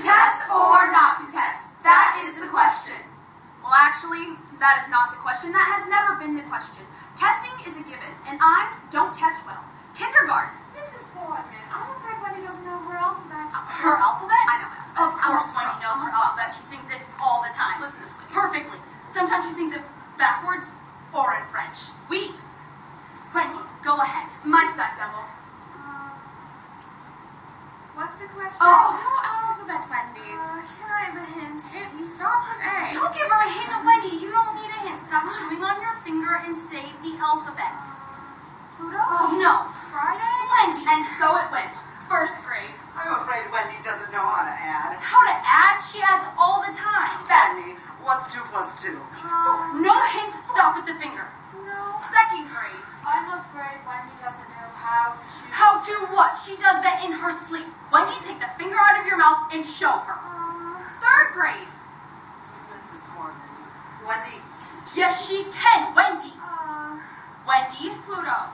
test or not to test? That is the question. Well, actually, that is not the question. That has never been the question. Testing is a given, and I don't test well. Kindergarten. Mrs. Boardman, I'm afraid Wendy doesn't know her alphabet. Her alphabet? I know it. Of course Wendy knows her alphabet. She sings it all the time. Listen to this lady. Perfectly. Sometimes she sings it backwards or in French. Oui. Wendy, go ahead. My stunt double. What's the question? Oh. No alphabet, Wendy. Can I have a hint? It starts with A. Don't give her a hint, Wendy. You don't need a hint. Stop chewing on your finger and say the alphabet. Pluto? No. Friday? Wendy. And so it went. First grade. I'm afraid Wendy doesn't know how to add. How to add? She adds all the time. Wendy, what's 2 + 2? No hints. Stop with the finger. No. Second grade. I'm afraid Wendy doesn't know how to... How to what? She does that in her sleep. Wendy, take the finger out of your mouth and show her. Third grade. Mrs. Foreman. Wendy. Yes, she can. Wendy. Wendy. Pluto.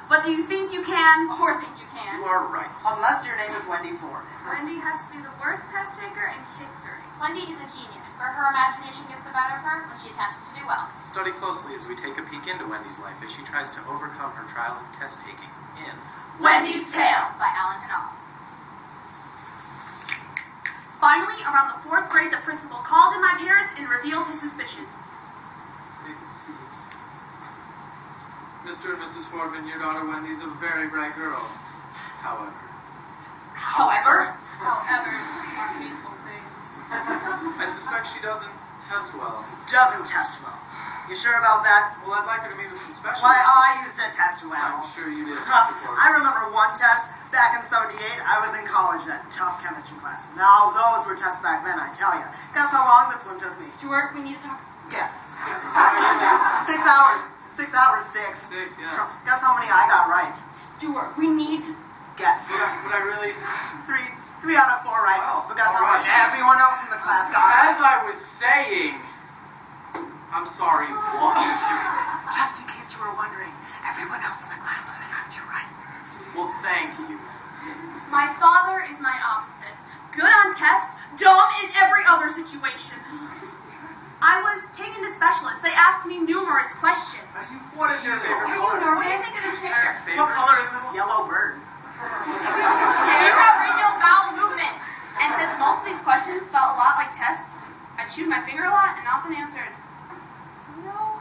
But do you think you can or think you can? You are right. Unless your name is Wendy Foreman. Wendy has to be the worst test taker in history. Wendy is a genius, but her imagination gets the better of her when she attempts to do well. Study closely as we take a peek into Wendy's life as she tries to overcome her trials of test-taking in Wendy's Tale by Alan Hannah. Finally, around the 4th grade, the principal called in my parents and revealed his suspicions. Take a seat. Mr. and Mrs. Foreman, your daughter Wendy's a very bright girl. However, However's are painful things. I suspect she doesn't test well. Doesn't test well. You sure about that? Well, I'd like her to meet with some specialists. Why, I used to test well. I'm sure you did, Mr. Foreman. I remember one test back in '78. I was in college, that tough chemistry class. Now, those were tests back then, I tell you. Guess how long this one took me? Stuart, we need to talk. Guess. 6 hours. 6 hours, 6. 6, yes. Guess how many I got right? Stuart, we need to... Guess. Would I really... 3 out of 4 right. Wow. But guess how All much right. everyone else in the class got right? As I was saying... I'm sorry, what? Just in case you were wondering, everyone else in the class would have got 2 right. Well, thank you. My father is my opposite. Good on tests, dumb in every other situation. I was taken to specialists. They asked me numerous questions. What is your favorite Are you color? nervous? What do you think of this picture? What color is this yellow bird? You have radial bowel movement. And since most of these questions felt a lot like tests, I chewed my finger a lot and often answered, no.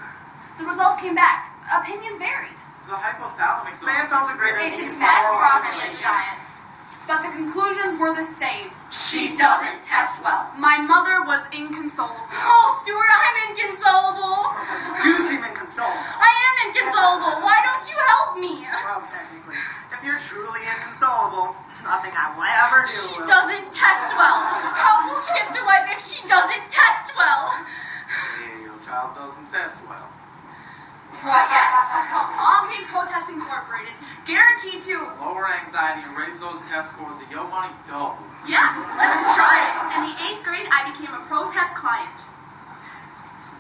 The results came back. Opinions varied. The hypothalamic zone... May have felt a great Basic opinion. test profit giant. But the conclusions were the same. She doesn't test well. My mother was inconsolable. Oh, Stuart, I'm inconsolable. You seem inconsolable. I am inconsolable. Why don't you help me? Well, technically, if you're truly inconsolable, nothing I will ever do She will... doesn't test well. How will she get through life if she doesn't test well? Hey, your child doesn't test well. Why, yes. On came Protest Incorporated, guaranteed to... Lower anxiety and raise those test scores of your money double. Yeah, let's try it. In the 8th grade, I became a protest client.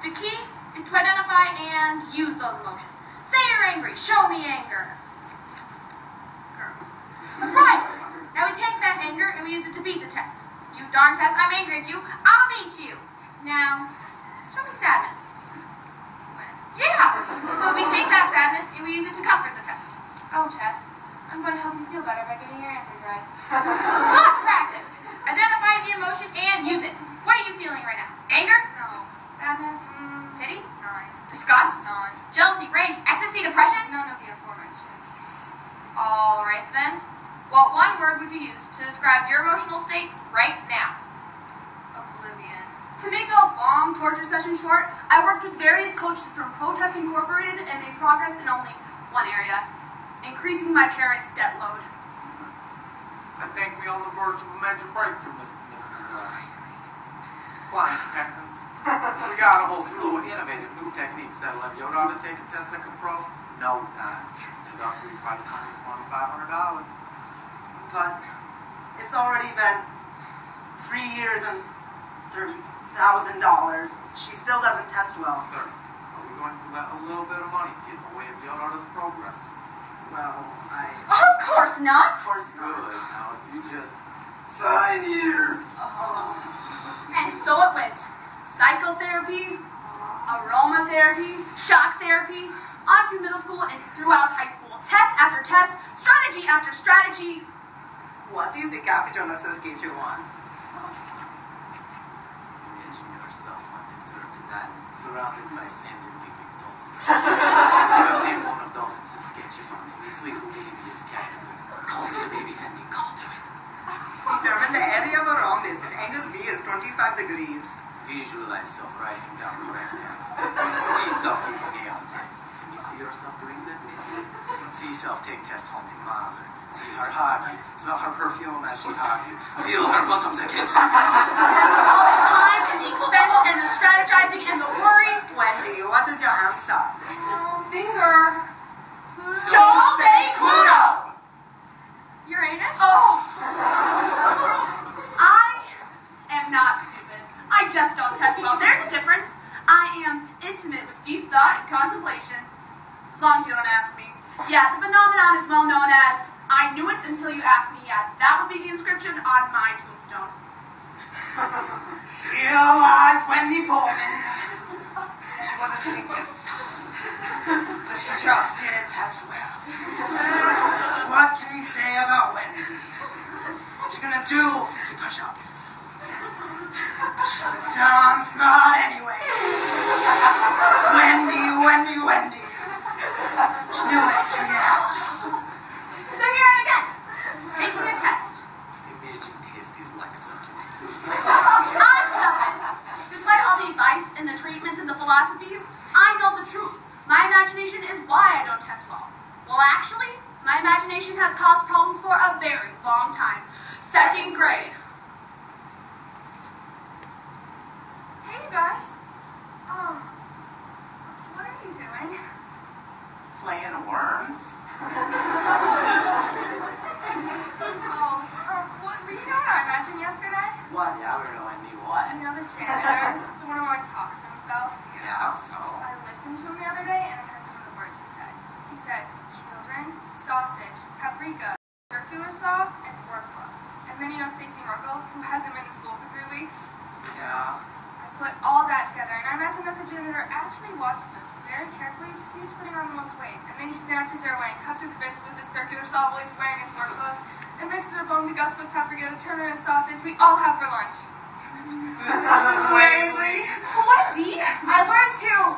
The key is to identify and use those emotions. Say you're angry. Show me anger. Right. Now we take that anger and we use it to beat the test. You darn test, I'm angry at you. I'll beat you. Now, show me sadness. Yeah. We take that sadness and we use it to comfort the test. Oh, test. I'm going to help you feel better by getting your answers right. Let's practice. Identify the emotion and use it. What are you feeling right now? Anger? No. Sadness? Pity? None. Disgust? None. Jealousy, rage, ecstasy, depression? None of the aforementioned. All right then. What one word would you use to describe your emotional state right now? Oblivion. To make a long torture session short, I worked with various coaches from Protest Incorporated and made progress in only one area, increasing my parents' debt load. I think we're on the verge of a major breakthrough, Mr. and Mrs. Client's parents. We got a whole slew of innovative new techniques that'll have your daughter take a test like a pro. No time. Introductory price only $2,500. But it's already been 3 years and $30,000. She still doesn't test well. Sir, are we going to let a little bit of money get in the way of your daughter's progress? Well, Of course not. Of course not. Good. Now, if you just... Sign here. And so it went. Psychotherapy, aromatherapy, shock therapy, onto middle school and throughout high school. Test after test, strategy after strategy. What is the capital of Saskatchewan? Imagine yourself on deserted island, surrounded by sand and leaping dolphins. Your name one of dolphins, Saskatchewan, and its little baby is capital. Call to the baby, Fendi, call to it. Determine the area of a roundness if angle B is 25 degrees. Visualize self writing down correct answer. See self keeping A on text. Can you see yourself doing that? See self take test home to mother. See her hug you. Smell her perfume as she hug you. Feel her bosoms against you. All the time and the expense and the strategizing and the worry. Wendy, what is your answer? Finger. Pluto. Don't say Pluto! Uranus? Oh. I am not stupid. I just don't test well. There's a difference. I am intimate with deep thought and contemplation. As long as you don't ask me. Yeah, the phenomenon is well known as I knew it until you asked me. Yeah, that would be the inscription on my tombstone. Here lies Wendy Foreman. She was a genius. But she just didn't test well. What can you say about Wendy? She's gonna do 50 push-ups. She was darn smart anyway. Wendy. She knew it until you asked her. So here I am again, taking a test. Imagine taste is like succulent food. Stop it! Despite all the advice and the treatments and the philosophies, I know the truth. My imagination is why I don't test well. Well, actually, my imagination has caused problems for a very long time. Second grade. Hey, you guys. What are you doing? Playing worms. Were you know what I imagined yesterday? What? Yeah, we're going to what? You know the janitor, the one who always talks to himself? Yeah, so... I listened to him the other day and I heard some of the words he said. He said, children, sausage, paprika, circular saw, and work gloves. And then you know Stacey Merkel, who hasn't been to school for 3 weeks? Yeah. I put all that together and I imagine that the janitor actually watches us very carefully to see who's putting on the most weight. And then he snatches her away and cuts her to bits with his circular saw while he's wearing his work gloves. And mixes her bones and guts with paprika to turn her into sausage we all have for lunch. Mrs. Whaley. Wendy, I learned to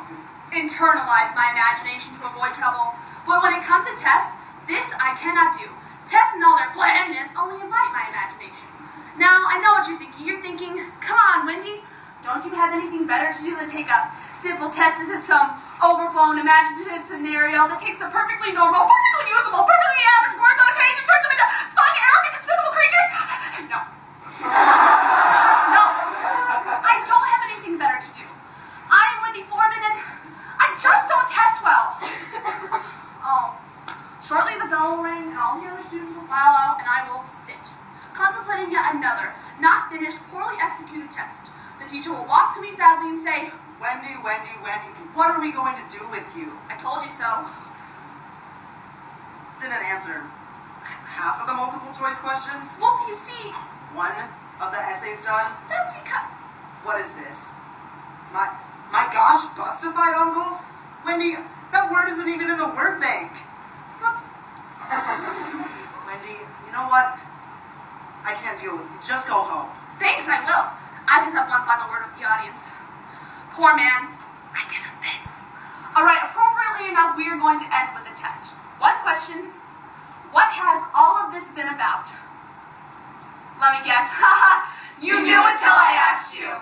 internalize my imagination to avoid trouble. But when it comes to tests, this I cannot do. Tests and all their blandness only invite my imagination. Now, I know what you're thinking. You're thinking, come on, Wendy, don't you have anything better to do than take a simple test into some overblown imaginative scenario that takes the perfectly normal, perfectly usable, perfectly average words on a page and turns them into spunk, arrogant, despicable creatures? No. No. I don't have anything better to do. I am Wendy Foreman and I just don't test well. Shortly the bell will ring and all the other students will file out and I will sit, contemplating yet another, not finished, poorly executed test. The teacher will walk to me sadly and say, Wendy, what are we going to do with you? I told you so. Didn't answer half of the multiple choice questions. Well, you see, One of the essays done. that's because... What is this? My gosh, bustified, Uncle? Wendy, that word isn't even in the word bank. Whoops. Wendy, you know what? I can't deal with you. Just go home. Thanks, I will. I just have one final word with the audience. Poor man, I give him fits. Alright, appropriately enough, we are going to end with a test. One question. What has all of this been about? Let me guess. Haha, you knew until I asked you.